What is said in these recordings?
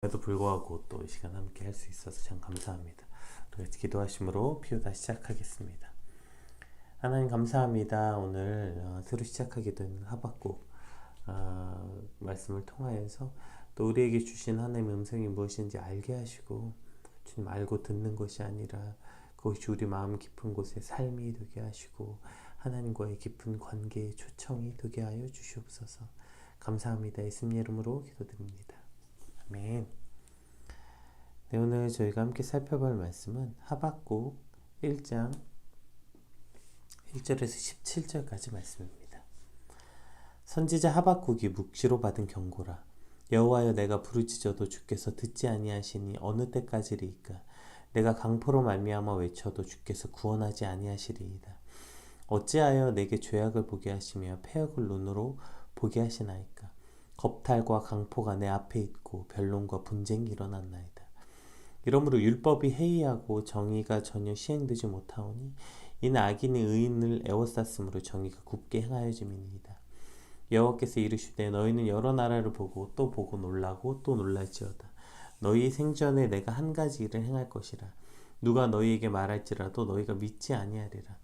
에도 불구하고 또 이 시간 함께 할 수 있어서 참 감사합니다. 우리 같이 기도하심으로 피우다 시작하겠습니다. 하나님 감사합니다. 오늘 새로 시작하게 된 하박국 말씀을 통하여서 또 우리에게 주신 하나님의 음성이 무엇인지 알게 하시고, 주님 알고 듣는 것이 아니라 그것이 우리 마음 깊은 곳에 삶이 되게 하시고 하나님과의 깊은 관계의 초청이 되게 하여 주시옵소서. 감사합니다. 예수님 이름으로 기도드립니다. 아멘. 네, 오늘 저희가 함께 살펴볼 말씀은 하박국 1장 1절에서 17절까지 말씀입니다. 선지자 하박국이 묵시로 받은 경고라. 여호와여, 내가 부르짖어도 주께서 듣지 아니하시니 어느 때까지리이까. 내가 강포로 말미암아 외쳐도 주께서 구원하지 아니하시리이다. 어찌하여 내게 죄악을 보게 하시며 패역을 눈으로 보게 하시나이까. 겁탈과 강포가 내 앞에 있고 변론과 분쟁이 일어났나이다. 이러므로 율법이 해이하고 정의가 전혀 시행되지 못하오니 이는 악인이 의인을 애워쌌으므로 정의가 굽게 행하여짐이니이다. 여호와께서 이르시되 너희는 여러 나라를 보고 또 보고 놀라고 또 놀랄지어다. 너희 생전에 내가 한 가지 일을 행할 것이라. 누가 너희에게 말할지라도 너희가 믿지 아니하리라.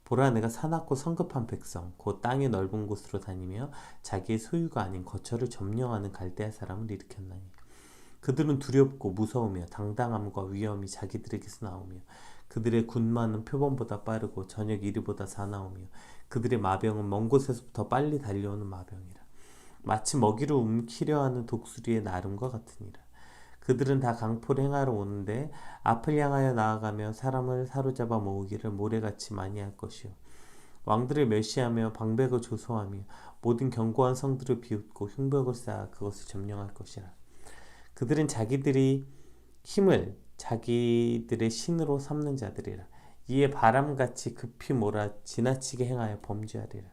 보라, 내가 사납고 성급한 백성 곧 땅의 넓은 곳으로 다니며 자기의 소유가 아닌 거처를 점령하는 갈대아 사람을 일으켰나니 그들은 두렵고 무서우며 당당함과 위엄이 자기들에게서 나오며 그들의 군마는 표범보다 빠르고 저녁 이리보다 사나우며 그들의 마병은 먼 곳에서부터 빨리 달려오는 마병이라. 마치 먹이를 움키려 하는 독수리의 나름과 같으니라. 그들은 다 강포를 행하러 오는데 앞을 향하여 나아가며 사람을 사로잡아 모으기를 모래같이 많이 할 것이요 왕들을 멸시하며 방백을 조소하며 모든 견고한 성들을 비웃고 흉벽을 쌓아 그것을 점령할 것이라. 그들은 자기들이 힘을 자기들의 신으로 삼는 자들이라. 이에 바람같이 급히 몰아 지나치게 행하여 범죄하리라.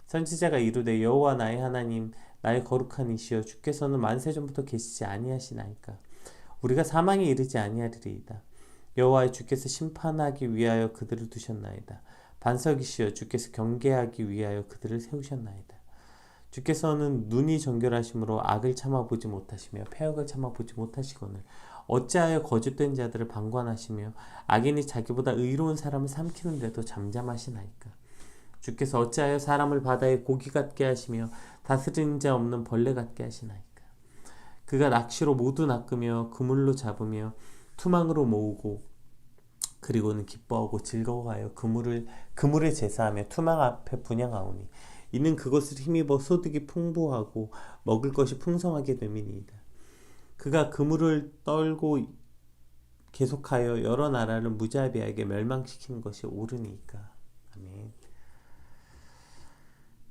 선지자가 이르되 여호와 나의 하나님, 나의 거룩한 이시여, 주께서는 만세전부터 계시지 아니하시나이까. 우리가 사망에 이르지 아니하리이다. 여호와여, 주께서 심판하기 위하여 그들을 두셨나이다. 반석이시여, 주께서 경계하기 위하여 그들을 세우셨나이다. 주께서는 눈이 정결하심으로 악을 참아보지 못하시며 패역을 참아보지 못하시거늘 어찌하여 거짓된 자들을 방관하시며 악인이 자기보다 의로운 사람을 삼키는데도 잠잠하시나이까. 주께서 어찌하여 사람을 바다의 고기 같게 하시며 다스리는 자 없는 벌레 같게 하시나이까. 그가 낚시로 모두 낚으며 그물로 잡으며 투망으로 모으고 그리고는 기뻐하고 즐거워하여 그물에 제사하며 투망 앞에 분향하오니 이는 그것을 힘입어 소득이 풍부하고 먹을 것이 풍성하게 됨이니이다. 그가 그물을 떨고 계속하여 여러 나라를 무자비하게 멸망시키는 것이 옳으니까. 아멘.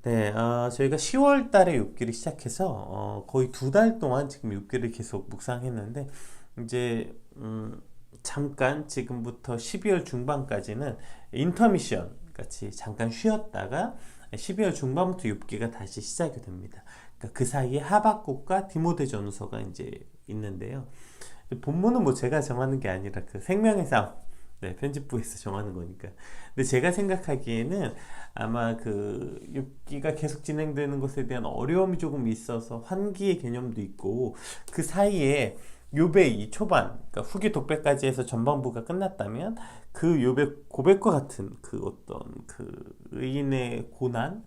네, 저희가 10월 달에 욥기를 시작해서 거의 2달 동안 지금 욥기를 계속 묵상했는데 이제 잠깐 지금부터 12월 중반까지는 인터미션 같이 잠깐 쉬었다가 12월 중반부터 욥기가 다시 시작이 됩니다. 그러니까 그 사이에 하박국과 디모데전후서가 이제 있는데요. 본문은 뭐 제가 정하는 게 아니라 그 생명의 싸움, 네, 편집부에서 정하는 거니까. 근데 제가 생각하기에는 아마 그 욥기가 계속 진행되는 것에 대한 어려움이 조금 있어서 환기의 개념도 있고 그 사이에 욥의 이 초반, 그러니까 후기 독백까지 해서 전반부가 끝났다면 그 욥의 고백과 같은 그 어떤 그 의인의 고난에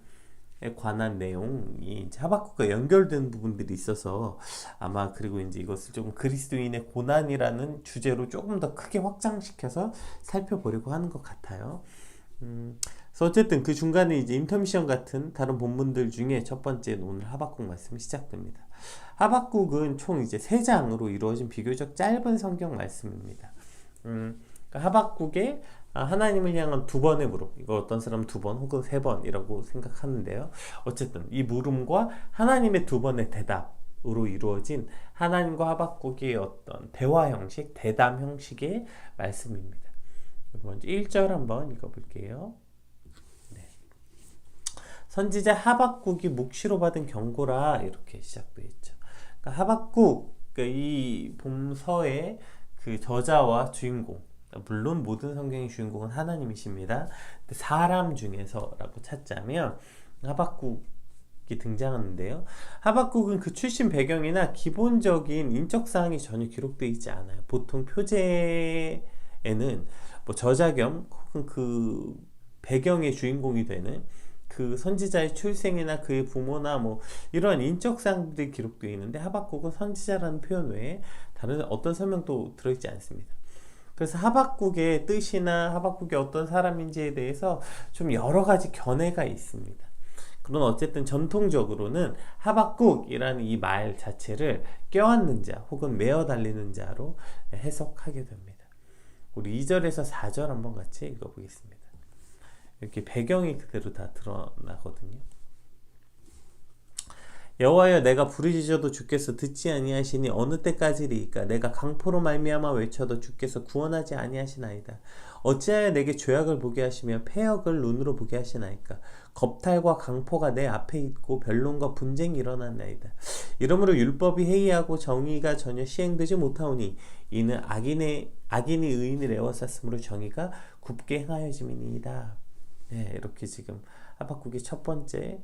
관한 내용이 이제 하박국과 연결된 부분들이 있어서 아마 그리고 이제 이것을 조금 그리스도인의 고난이라는 주제로 조금 더 크게 확장시켜서 살펴보려고 하는 것 같아요. 그래서 어쨌든 그 중간에 이제 인터미션 같은 다른 본문들 중에 첫 번째 오늘 하박국 말씀이 시작됩니다. 하박국은 총 이제 3장으로 이루어진 비교적 짧은 성경 말씀입니다. 그러니까 하박국에 하나님을 향한 2번의 물음, 이거 어떤 사람은 2번 혹은 3번이라고 생각하는데요. 어쨌든 이 물음과 하나님의 2번의 대답으로 이루어진 하나님과 하박국의 어떤 대화 형식, 대담 형식의 말씀입니다. 먼저 1절 한번 읽어볼게요. 네. 선지자 하박국이 묵시로 받은 경고라, 이렇게 시작되어 있죠. 그러니까 하박국, 그러니까 이 본서의 그 저자와 주인공, 물론 모든 성경의 주인공은 하나님이십니다. 사람 중에서라고 찾자면 하박국 등장하는데요. 하박국은 그 출신 배경이나 기본적인 인적 사항이 전혀 기록되어 있지 않아요. 보통 표제에는 뭐 저자 겸 혹은 그 배경의 주인공이 되는 그 선지자의 출생이나 그의 부모나 뭐 이러한 인적 사항들이 기록되어 있는데, 하박국은 선지자라는 표현 외에 다른 어떤 설명도 들어있지 않습니다. 그래서 하박국의 뜻이나 하박국이 어떤 사람인지에 대해서 좀 여러 가지 견해가 있습니다. 그러나 어쨌든 전통적으로는 하박국이라는 이 말 자체를 껴안는 자 혹은 메어 달리는 자로 해석하게 됩니다. 우리 2절에서 4절 한번 같이 읽어보겠습니다. 이렇게 배경이 그대로 다 드러나거든요. 여호와여, 내가 부르짖어도 주께서 듣지 아니하시니 어느 때까지리이까? 내가 강포로 말미암아 외쳐도 주께서 구원하지 아니하시나이다. 어찌하여 내게 죄악을 보게 하시며 패역을 눈으로 보게 하시나이까? 겁탈과 강포가 내 앞에 있고 변론과 분쟁이 일어났나이다. 이러므로 율법이 해이하고 정의가 전혀 시행되지 못하오니 이는 악인이 의인을 에워쌌으므로 정의가 굽게 행하여짐이니이다. 네, 이렇게 지금 하박국의 첫 번째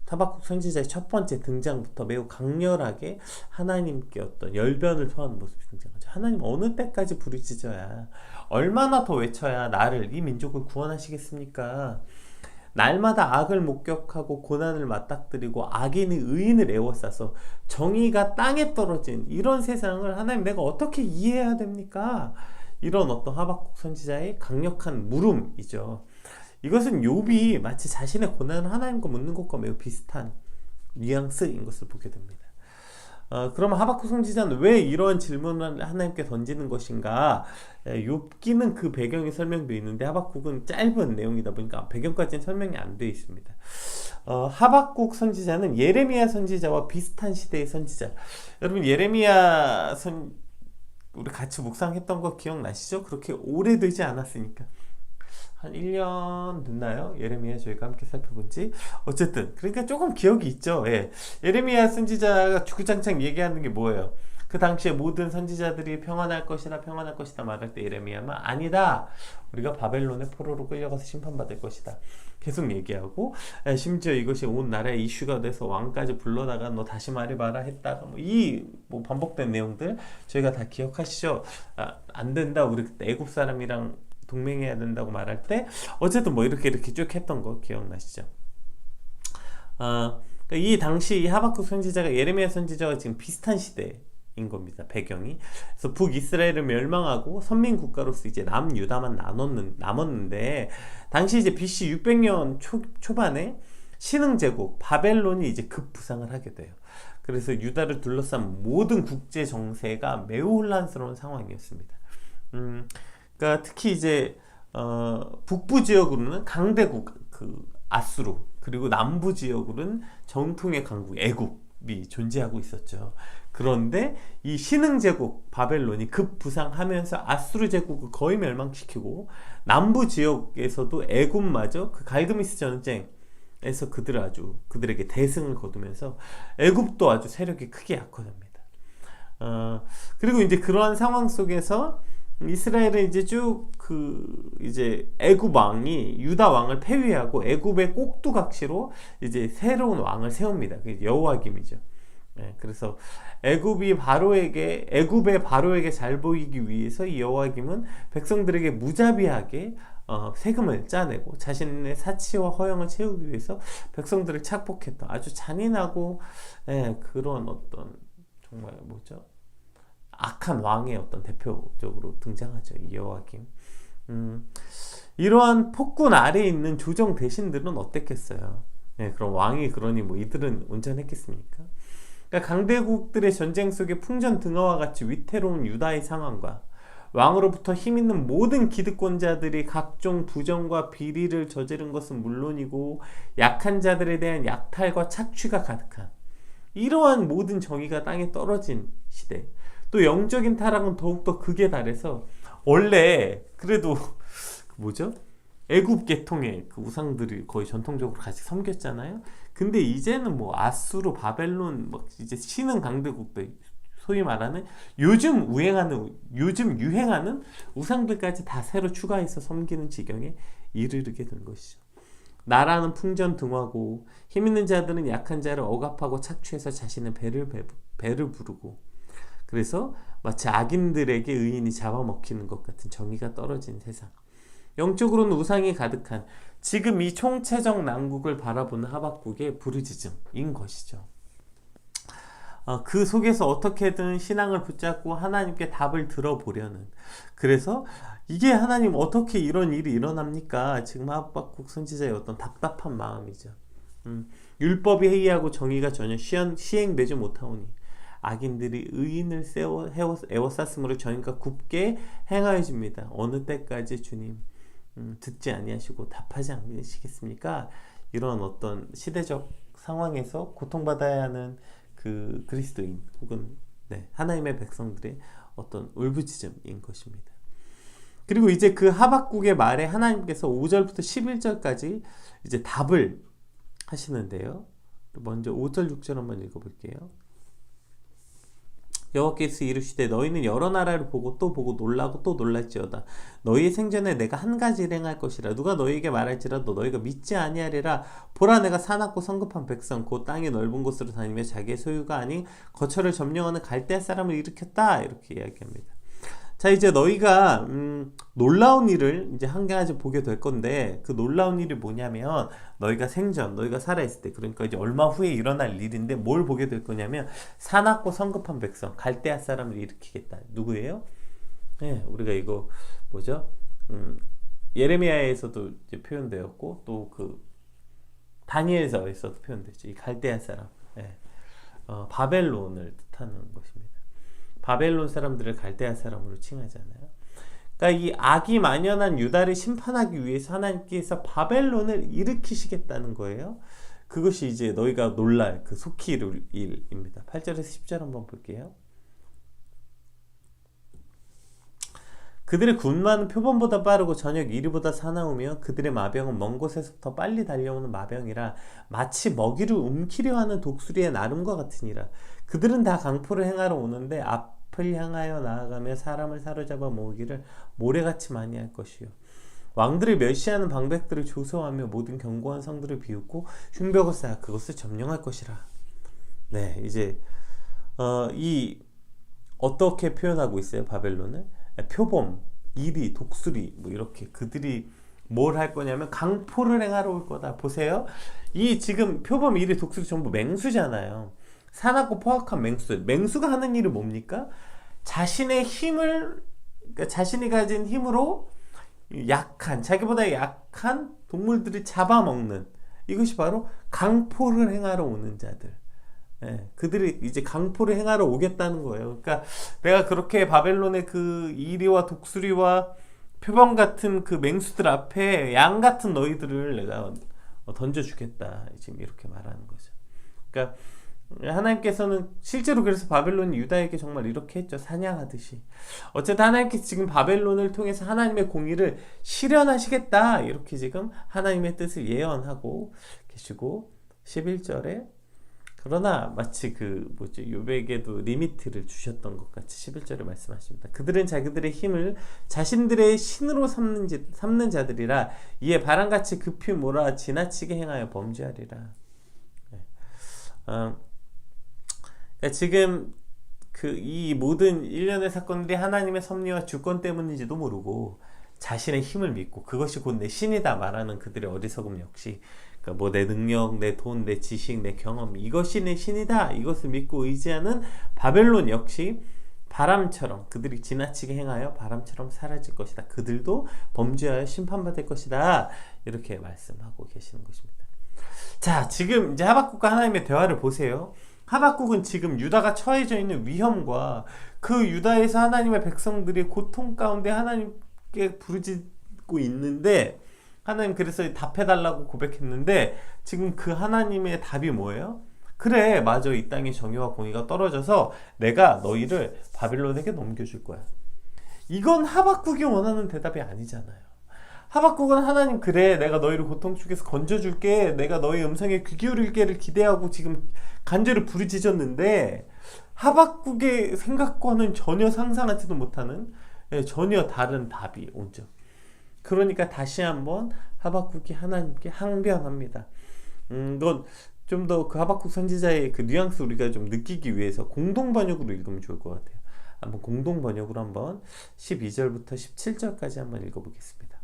하박국 선지자의 첫 번째 등장부터 매우 강렬하게 하나님께 어떤 열변을 토하는 모습이 등장하죠. 하나님, 어느 때까지 부르짖어야, 얼마나 더 외쳐야 나를, 이 민족을 구원하시겠습니까? 날마다 악을 목격하고 고난을 맞닥뜨리고 악인이 의인을 에워싸서 정의가 땅에 떨어진 이런 세상을 하나님, 내가 어떻게 이해해야 됩니까? 이런 어떤 하박국 선지자의 강력한 물음이죠. 이것은 욥이 마치 자신의 고난을 하나님과 묻는 것과 매우 비슷한 뉘앙스인 것을 보게 됩니다. 그러면 하박국 선지자는 왜 이런 질문을 하나님께 던지는 것인가? 욥기는 그 배경이 설명되어 있는데 하박국은 짧은 내용이다 보니까 배경까지는 설명이 안 되어 있습니다. 하박국 선지자는 예레미야 선지자와 비슷한 시대의 선지자. 여러분, 예레미야 우리 같이 묵상했던 거 기억나시죠? 그렇게 오래되지 않았으니까. 한 1년 됐나요? 예레미야 저희가 함께 살펴본 지. 어쨌든 그러니까 조금 기억이 있죠. 예. 예레미야 선지자가 주구장창 얘기하는 게 뭐예요? 그 당시에 모든 선지자들이 평안할 것이다 말할 때 예레미야만 아니다, 우리가 바벨론의 포로로 끌려가서 심판받을 것이다 계속 얘기하고, 심지어 이것이 온 나라에 이슈가 돼서 왕까지 불러다가 너 다시 말해봐라 했다가 뭐 반복된 내용들 저희가 다 기억하시죠? 안 된다, 우리 그때 애굽 사람이랑 동맹해야 된다고 말할 때 어쨌든 뭐 이렇게 쭉 했던 거 기억나시죠? 이 당시 이 하박국 선지자가 예레미야 선지자와 지금 비슷한 시대인 겁니다. 배경이. 그래서 북이스라엘을 멸망하고 선민 국가로서 이제 남유다만 남았는데, 당시 이제 BC 600년 초반에 신흥 제국 바벨론이 이제 급부상을 하게 돼요. 그래서 유다를 둘러싼 모든 국제 정세가 매우 혼란스러운 상황이었습니다. 그러니까 특히 이제 북부 지역으로는 강대국 아수르, 그리고 남부 지역으로는 정통의 강국 애굽이 존재하고 있었죠. 그런데 이 신흥 제국 바벨론이 급부상하면서 아수르 제국을 거의 멸망시키고, 남부 지역에서도 애굽마저 그 갈그미스 전쟁에서 그들에게 대승을 거두면서 애굽도 아주 세력이 크게 약화됩니다. 그리고 이제 그러한 상황 속에서 이스라엘은 이제 쭉 이제 애굽 왕이 유다 왕을 폐위하고 애굽의 꼭두각시로 이제 새로운 왕을 세웁니다. 그게 여호야김이죠. 그래서 애굽의 바로에게 잘 보이기 위해서 이 여호야김은 백성들에게 무자비하게 세금을 짜내고 자신의 사치와 허영을 채우기 위해서 백성들을 착복했던 아주 잔인하고 그런 어떤 정말 악한 왕의 어떤 대표적으로 등장하죠. 이 여호야김. 이러한 폭군 아래에 있는 조정 대신들은 어땠겠어요? 그럼 왕이 그러니 이들은 온전했겠습니까? 그러니까 강대국들의 전쟁 속에 풍전등화와 같이 위태로운 유다의 상황과 왕으로부터 힘있는 모든 기득권자들이 각종 부정과 비리를 저지른 것은 물론이고 약한 자들에 대한 약탈과 착취가 가득한 이러한 모든 정의가 땅에 떨어진 시대, 또 영적인 타락은 더욱더 극에 달해서, 원래 그래도 애굽 계통의 그 우상들이 거의 전통적으로 같이 섬겼잖아요. 근데 이제는 아수르, 바벨론, 이제 신흥 강대국들, 소위 말하는 요즘 유행하는 우상들까지 다 새로 추가해서 섬기는 지경에 이르게 된 것이죠. 나라는 풍전등화고 힘 있는 자들은 약한 자를 억압하고 착취해서 자신의 배를 부르고 그래서 마치 악인들에게 의인이 잡아먹히는 것 같은 정의가 떨어진 세상. 영적으로는 우상이 가득한 지금 이 총체적 난국을 바라보는 하박국의 부르짖음인 것이죠. 그 속에서 어떻게든 신앙을 붙잡고 하나님께 답을 들어보려는, 그래서 이게 하나님 어떻게 이런 일이 일어납니까? 지금 하박국 선지자의 어떤 답답한 마음이죠. 율법이 해이하고 정의가 전혀 시행되지 못하오니 악인들이 의인을 에워쌌으므로 저희가 굽게 행하여 줍니다. 어느 때까지 주님 듣지 아니하시고 답하지 않으시겠습니까? 이런 어떤 시대적 상황에서 고통받아야 하는 그 그리스도인 혹은 하나님의 백성들의 어떤 울부짖음인 것입니다. 그리고 이제 그 하박국의 말에 하나님께서 5절부터 11절까지 이제 답을 하시는데요. 먼저 5절 6절 한번 읽어볼게요. 여호와께서 이르시되 너희는 여러 나라를 보고 또 보고 놀라고 또 놀랄지어다. 너희의 생전에 내가 한 가지 일행할 것이라. 누가 너희에게 말할지라도 너희가 믿지 아니하리라. 보라, 내가 사납고 성급한 백성 곧 땅이 넓은 곳으로 다니며 자기의 소유가 아닌 거처를 점령하는 갈대아 사람을 일으켰다. 이렇게 이야기합니다. 자, 이제 너희가 놀라운 일을 이제 한 가지 보게 될 건데, 그 놀라운 일이 뭐냐면 너희가 생전 너희가 살아있을 때, 그러니까 이제 얼마 후에 일어날 일인데 뭘 보게 될 거냐면 사납고 성급한 백성 갈대아 사람을 일으키겠다. 누구예요? 우리가 이거 뭐죠? 예레미야에서도 이제 표현되었고 또 그 다니엘서에서도 표현되죠. 이 갈대아 사람, 바벨론을 뜻하는 것입니다. 바벨론 사람들을 갈대아 사람으로 칭하잖아요. 그러니까 이 악이 만연한 유다를 심판하기 위해서 하나님께서 바벨론을 일으키시겠다는 거예요. 그것이 이제 너희가 놀랄 그 속히 이룰 일입니다. 8절에서 10절 한번 볼게요. 그들의 군마는 표범보다 빠르고 저녁 이리보다 사나우며 그들의 마병은 먼 곳에서 더 빨리 달려오는 마병이라 마치 먹이를 움키려 하는 독수리의 나름과 같으니라. 그들은 다 강포를 행하러 오는데 앞을 향하여 나아가며 사람을 사로잡아 모으기를 모래같이 많이 할 것이요. 왕들을 멸시하는 방백들을 조소하며 모든 견고한 성들을 비웃고 흉벽을 쌓아 그것을 점령할 것이라. 이제 이 어떻게 표현하고 있어요? 바벨론을 표범, 이리, 독수리 뭐 이렇게 그들이 뭘 할 거냐면 강포를 행하러 올 거다. 보세요. 이 지금 표범, 이리, 독수리 전부 맹수잖아요. 사납고 포악한 맹수가 하는 일이 뭡니까? 자신의 힘을, 그러니까 자신이 가진 힘으로 자기보다 약한 동물들이 잡아먹는, 이것이 바로 강포를 행하러 오는 자들. 그들이 이제 강포를 행하러 오겠다는 거예요. 그러니까 내가 그렇게 바벨론의 그 이리와 독수리와 표범 같은 그 맹수들 앞에 양 같은 너희들을 내가 던져주겠다. 지금 이렇게 말하는 거죠. 그러니까 하나님께서는 실제로 그래서 바벨론이 유다에게 정말 이렇게 했죠. 사냥하듯이. 어쨌든 하나님께서 지금 바벨론을 통해서 하나님의 공의를 실현하시겠다. 이렇게 지금 하나님의 뜻을 예언하고 계시고, 11절에 그러나 마치 욥에게도 리미트를 주셨던 것 같이 11절에 말씀하십니다. 그들은 자기들의 힘을 자신들의 신으로 삼는 자들이라. 이에 바람같이 급히 몰아 지나치게 행하여 범죄하리라. 그러니까 지금 이 모든 일련의 사건들이 하나님의 섭리와 주권 때문인지도 모르고 자신의 힘을 믿고 그것이 곧 내 신이다 말하는 그들의 어리석음 역시, 그러니까 내 능력, 내 돈, 내 지식, 내 경험, 이것이 내 신이다, 이것을 믿고 의지하는 바벨론 역시 바람처럼 그들이 지나치게 행하여 바람처럼 사라질 것이다. 그들도 범죄하여 심판받을 것이다. 이렇게 말씀하고 계시는 것입니다. 자, 지금 이제 하박국과 하나님의 대화를 보세요. 하박국은 지금 유다가 처해져 있는 위험과 그 유다에서 하나님의 백성들이 고통 가운데 하나님께 부르짖고 있는데, 하나님 그래서 답해달라고 고백했는데 지금 그 하나님의 답이 뭐예요? 그래, 맞아, 이 땅의 정의와 공의가 떨어져서 내가 너희를 바빌론에게 넘겨줄 거야. 이건 하박국이 원하는 대답이 아니잖아요. 하박국은 하나님, 그래, 내가 너희를 고통 속에서 건져줄게, 내가 너희 음성에 귀 기울일게를 기대하고 지금 간절히 부르짖었는데, 하박국의 생각과는 전혀 상상하지도 못하는 전혀 다른 답이 오죠. 그러니까 다시 한번 하박국이 하나님께 항변합니다. 이건 좀 더 그 하박국 선지자의 그 뉘앙스 우리가 좀 느끼기 위해서 공동 번역으로 읽으면 좋을 것 같아요. 한번 공동 번역으로 한번 12절부터 17절까지 한번 읽어보겠습니다.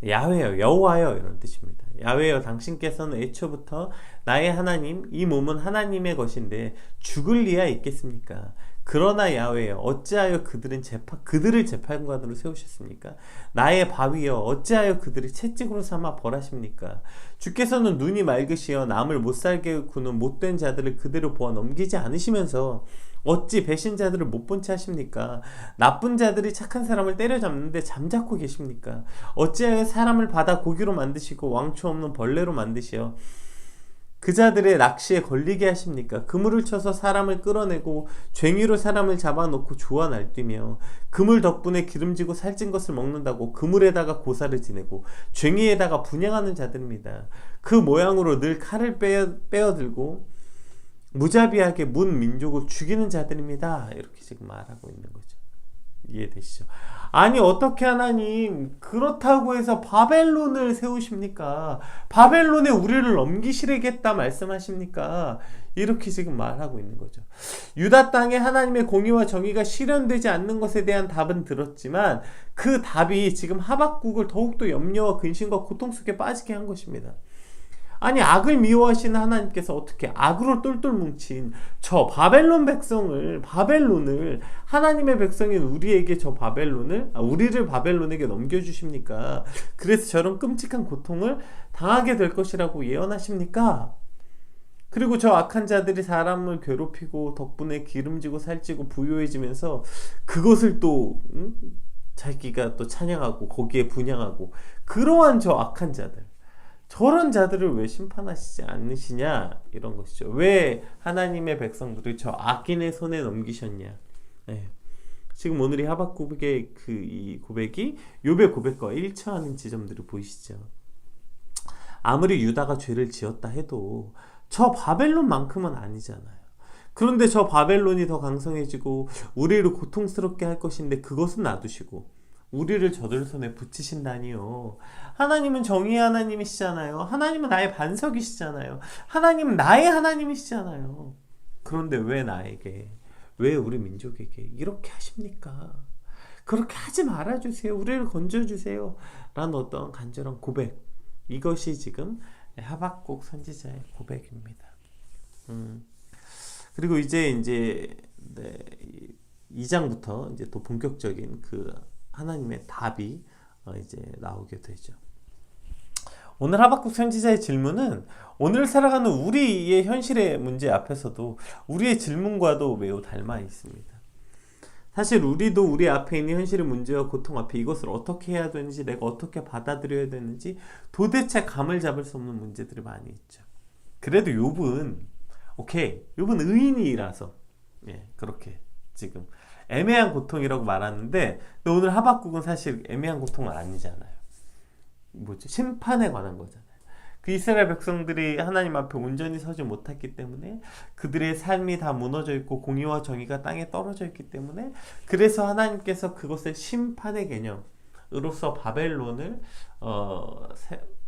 야훼여, 여호와여, 이런 뜻입니다. 야훼여, 당신께서는 애초부터 나의 하나님, 이 몸은 하나님의 것인데 죽을 리야 있겠습니까? 그러나 야훼여, 어찌하여 그들을 재판관으로 세우셨습니까? 나의 바위여, 어찌하여 그들을 채찍으로 삼아 벌하십니까? 주께서는 눈이 맑으시어 남을 못살게 구는 못된 자들을 그대로 보아 넘기지 않으시면서 어찌 배신자들을 못 본 채 하십니까? 나쁜 자들이 착한 사람을 때려잡는데 잠자코 계십니까? 어찌하여 사람을 바다 고기로 만드시고 왕초 없는 벌레로 만드시어 그 자들의 낚시에 걸리게 하십니까? 그물을 쳐서 사람을 끌어내고 쟁이로 사람을 잡아놓고 조와 날뛰며 그물 덕분에 기름지고 살찐 것을 먹는다고 그물에다가 고사를 지내고 쟁이에다가 분양하는 자들입니다. 그 모양으로 늘 칼을 빼어들고 무자비하게 문 민족을 죽이는 자들입니다. 이렇게 지금 말하고 있는 거죠. 이해되시죠? 아니 어떻게 하나님 그렇다고 해서 바벨론을 세우십니까? 바벨론에 우리를 넘기시겠다 말씀하십니까? 이렇게 지금 말하고 있는 거죠. 유다 땅에 하나님의 공의와 정의가 실현되지 않는 것에 대한 답은 들었지만 그 답이 지금 하박국을 더욱더 염려와 근심과 고통 속에 빠지게 한 것입니다. 아니 악을 미워하시는 하나님께서 어떻게 악으로 똘똘 뭉친 저 바벨론을 하나님의 백성인 우리에게 우리를 바벨론에게 넘겨주십니까? 그래서 저런 끔찍한 고통을 당하게 될 것이라고 예언하십니까? 그리고 저 악한 자들이 사람을 괴롭히고 덕분에 기름지고 살찌고 부유해지면서 그것을 또 자기가 또 찬양하고 거기에 분향하고 그러한 저 악한 자들, 저런 자들을 왜 심판하시지 않으시냐, 이런 것이죠. 왜 하나님의 백성들을 저 악인의 손에 넘기셨냐. 네. 지금 오늘 이 하박국의 이 고백이 욥의 고백과 일치하는 지점들이 보이시죠. 아무리 유다가 죄를 지었다 해도 저 바벨론만큼은 아니잖아요. 그런데 저 바벨론이 더 강성해지고 우리를 고통스럽게 할 것인데 그것은 놔두시고 우리를 저들 손에 붙이신다니요. 하나님은 정의의 하나님이시잖아요. 하나님은 나의 반석이시잖아요. 하나님은 나의 하나님이시잖아요. 그런데 왜 나에게, 왜 우리 민족에게 이렇게 하십니까? 그렇게 하지 말아주세요. 우리를 건져주세요. 라는 어떤 간절한 고백, 이것이 지금 하박국 선지자의 고백입니다. 그리고 이제 2장부터 이제 또 본격적인 그 하나님의 답이 이제 나오게 되죠. 오늘 하박국 선지자의 질문은 오늘 살아가는 우리의 현실의 문제 앞에서도 우리의 질문과도 매우 닮아 있습니다. 사실 우리도 우리 앞에 있는 현실의 문제와 고통 앞에 이것을 어떻게 해야 되는지, 내가 어떻게 받아들여야 되는지 도대체 감을 잡을 수 없는 문제들이 많이 있죠. 그래도 욥은 의인이라서 그렇게 지금 애매한 고통이라고 말하는데, 오늘 하박국은 사실 애매한 고통은 아니잖아요. 심판에 관한 거잖아요. 그 이스라엘 백성들이 하나님 앞에 온전히 서지 못했기 때문에, 그들의 삶이 다 무너져 있고 공의와 정의가 땅에 떨어져 있기 때문에, 그래서 하나님께서 그것을 심판의 개념으로서 바벨론을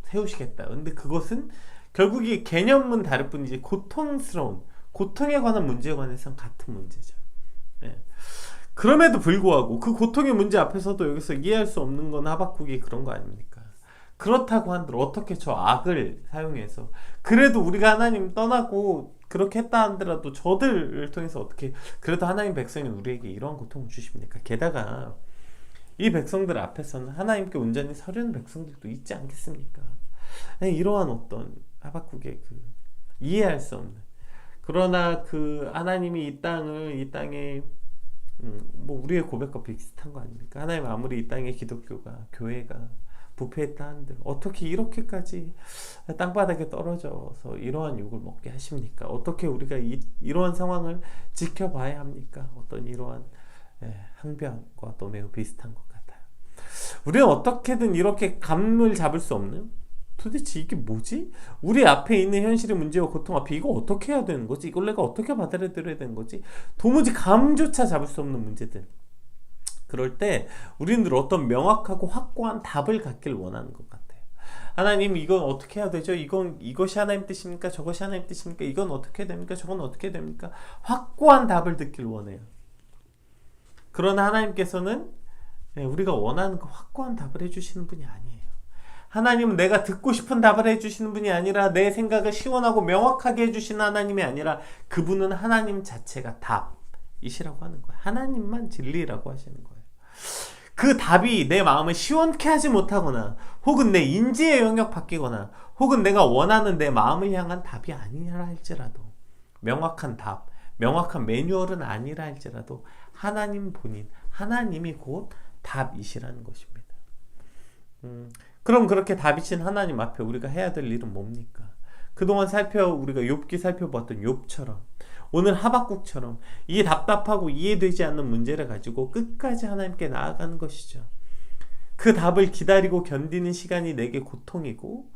세우시겠다. 근데 그것은 결국 이 개념은 다를 뿐이지 고통에 관한 문제에 관해서는 같은 문제죠. 그럼에도 불구하고 그 고통의 문제 앞에서도 여기서 이해할 수 없는 건 하박국이 그런 거 아닙니까? 그렇다고 한들 어떻게 저 악을 사용해서, 그래도 우리가 하나님 떠나고 그렇게 했다 한들라도 저들을 통해서 어떻게 그래도 하나님 백성인 우리에게 이러한 고통을 주십니까? 게다가 이 백성들 앞에서는 하나님께 온전히 서려는 백성들도 있지 않겠습니까? 이러한 어떤 하박국의 그 이해할 수 없는, 그러나 그 하나님이 이 땅에 우리의 고백과 비슷한 거 아닙니까? 하나님 아무리 이 땅에 기독교가, 교회가 부패했다 한들 어떻게 이렇게까지 땅바닥에 떨어져서 이러한 욕을 먹게 하십니까? 어떻게 우리가 이러한 상황을 지켜봐야 합니까? 어떤 이러한 항변과 또 매우 비슷한 것 같아요. 우리는 어떻게든 이렇게 감을 잡을 수 없는, 도대체 이게 뭐지? 우리 앞에 있는 현실의 문제와 고통 앞에 이거 어떻게 해야 되는 거지? 이걸 내가 어떻게 받아들여야 되는 거지? 도무지 감조차 잡을 수 없는 문제들, 그럴 때 우리는 어떤 명확하고 확고한 답을 갖길 원하는 것 같아요. 하나님, 이건 어떻게 해야 되죠? 이것이 하나님 뜻입니까? 저것이 하나님 뜻입니까? 이건 어떻게 됩니까? 저건 어떻게 됩니까? 확고한 답을 듣길 원해요. 그러나 하나님께서는 우리가 원하는 그 확고한 답을 해주시는 분이 아니에요. 하나님은 내가 듣고 싶은 답을 해주시는 분이 아니라 내 생각을 시원하고 명확하게 해주시는 하나님이 아니라 그분은 하나님 자체가 답이시라고 하는 거예요. 하나님만 진리라고 하시는 거예요. 그 답이 내 마음을 시원케 하지 못하거나 혹은 내 인지의 영역 바뀌거나 혹은 내가 원하는 내 마음을 향한 답이 아니라 할지라도, 명확한 답, 명확한 매뉴얼은 아니라 할지라도 하나님 본인, 하나님이 곧 답이시라는 것입니다. 그럼 그렇게 답이신 하나님 앞에 우리가 해야 될 일은 뭡니까? 그동안 우리가 욥기 살펴봤던 욥처럼, 오늘 하박국처럼 이 답답하고 이해되지 않는 문제를 가지고 끝까지 하나님께 나아가는 것이죠. 그 답을 기다리고 견디는 시간이 내게 고통이고,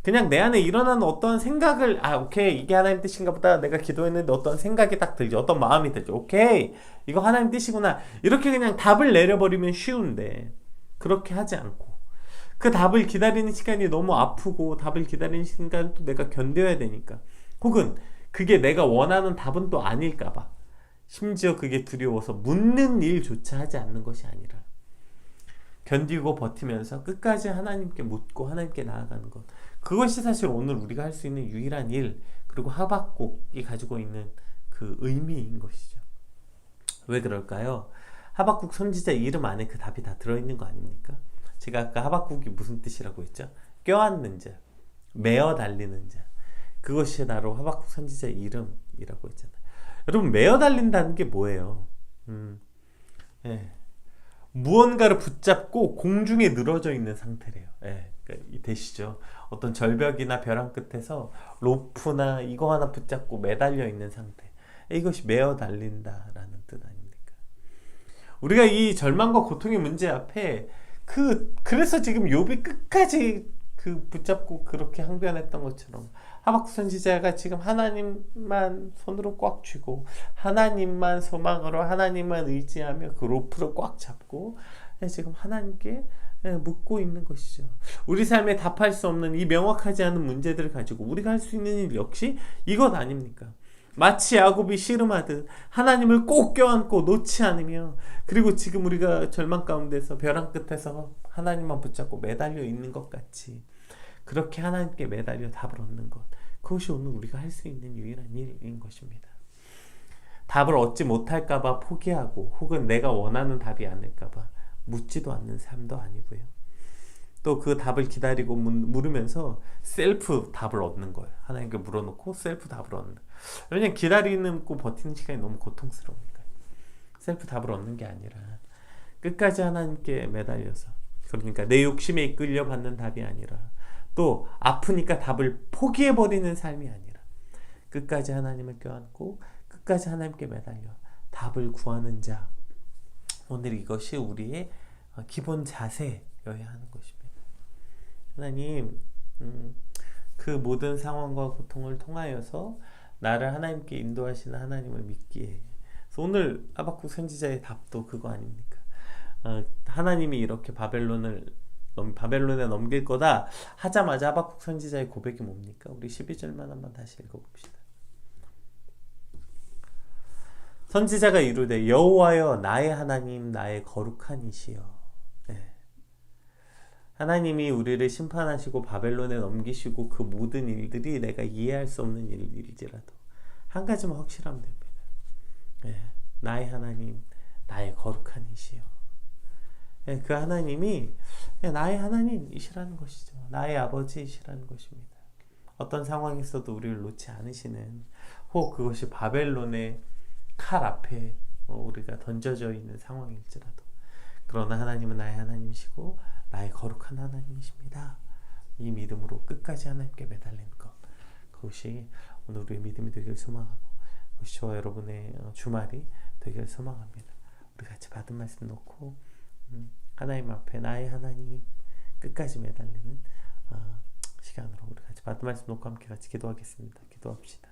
그냥 내 안에 일어나는 어떤 생각을, 오케이, 이게 하나님 뜻인가 보다. 내가 기도했는데 어떤 생각이 딱 들죠. 어떤 마음이 들죠. 오케이, 이거 하나님 뜻이구나. 이렇게 그냥 답을 내려버리면 쉬운데, 그렇게 하지 않고 그 답을 기다리는 시간이 너무 아프고 답을 기다리는 시간을 또 내가 견뎌야 되니까, 혹은 그게 내가 원하는 답은 또 아닐까봐 심지어 그게 두려워서 묻는 일조차 하지 않는 것이 아니라 견디고 버티면서 끝까지 하나님께 묻고 하나님께 나아가는 것, 그것이 사실 오늘 우리가 할 수 있는 유일한 일, 그리고 하박국이 가지고 있는 그 의미인 것이죠. 왜 그럴까요? 하박국 선지자 이름 안에 그 답이 다 들어있는 거 아닙니까? 제가 아까 하박국이 무슨 뜻이라고 했죠? 껴안는 자, 매어 달리는 자, 그것이 바로 하박국 선지자 이름이라고 했잖아요. 여러분, 매어 달린다는 게 뭐예요? 무언가를 붙잡고 공중에 늘어져 있는 상태래요. 그러니까 되시죠? 어떤 절벽이나 벼랑 끝에서 로프나 이거 하나 붙잡고 매달려 있는 상태, 이것이 매어 달린다라는 뜻 아닙니까? 우리가 이 절망과 고통의 문제 앞에 그래서 지금 욥이 끝까지 붙잡고 그렇게 항변했던 것처럼 하박국 선지자가 지금 하나님만 손으로 꽉 쥐고 하나님만 소망으로 하나님만 의지하며 그 로프를 꽉 잡고 지금 하나님께 묻고 있는 것이죠. 우리 삶에 답할 수 없는 이 명확하지 않은 문제들을 가지고 우리가 할 수 있는 일 역시 이것 아닙니까? 마치 야곱이 씨름하듯 하나님을 꼭 껴안고 놓지 않으며, 그리고 지금 우리가 절망 가운데서 벼랑 끝에서 하나님만 붙잡고 매달려 있는 것 같이 그렇게 하나님께 매달려 답을 얻는 것, 그것이 오늘 우리가 할 수 있는 유일한 일인 것입니다. 답을 얻지 못할까봐 포기하고 혹은 내가 원하는 답이 아닐까봐 묻지도 않는 삶도 아니고요. 또 그 답을 기다리고 물으면서 셀프 답을 얻는 거예요. 하나님께 물어놓고 셀프 답을 얻는 거예요. 왜냐면 기다리는 고 버티는 시간이 너무 고통스러우니까. 셀프 답을 얻는 게 아니라 끝까지 하나님께 매달려서, 그러니까 내 욕심에 이끌려 받는 답이 아니라, 또 아프니까 답을 포기해버리는 삶이 아니라 끝까지 하나님을 껴안고 끝까지 하나님께 매달려 답을 구하는 자, 오늘 이것이 우리의 기본 자세여야 하는 것입니다. 하나님, 그 모든 상황과 고통을 통하여서 나를 하나님께 인도하시는 하나님을 믿기에, 그래서 오늘 하박국 선지자의 답도 그거 아닙니까? 하나님이 이렇게 바벨론에 넘길 거다 하자마자 하박국 선지자의 고백이 뭡니까? 우리 12절만 한번 다시 읽어봅시다. 선지자가 이르되 여호와여 나의 하나님 나의 거룩한 이시여. 하나님이 우리를 심판하시고 바벨론에 넘기시고 그 모든 일들이 내가 이해할 수 없는 일일지라도 한 가지만 확실하면 됩니다. 나의 하나님 나의 거룩한 이시여. 그 하나님이 나의 하나님이시라는 것이죠. 나의 아버지이시라는 것입니다. 어떤 상황에서도 우리를 놓지 않으시는, 혹 그것이 바벨론의 칼 앞에 우리가 던져져 있는 상황일지라도, 그러나 하나님은 나의 하나님이시고 나의 거룩한 하나님이십니다. 이 믿음으로 끝까지 하나님께 매달리는 것, 그것이 오늘 우리의 믿음이 되길 소망하고, 그것이 저와 여러분의 주말이 되길 소망합니다. 우리 같이 받은 말씀 놓고 하나님 앞에 나의 하나님 끝까지 매달리는 시간으로 우리 같이 받은 말씀 놓고 함께 같이 기도하겠습니다. 기도합시다.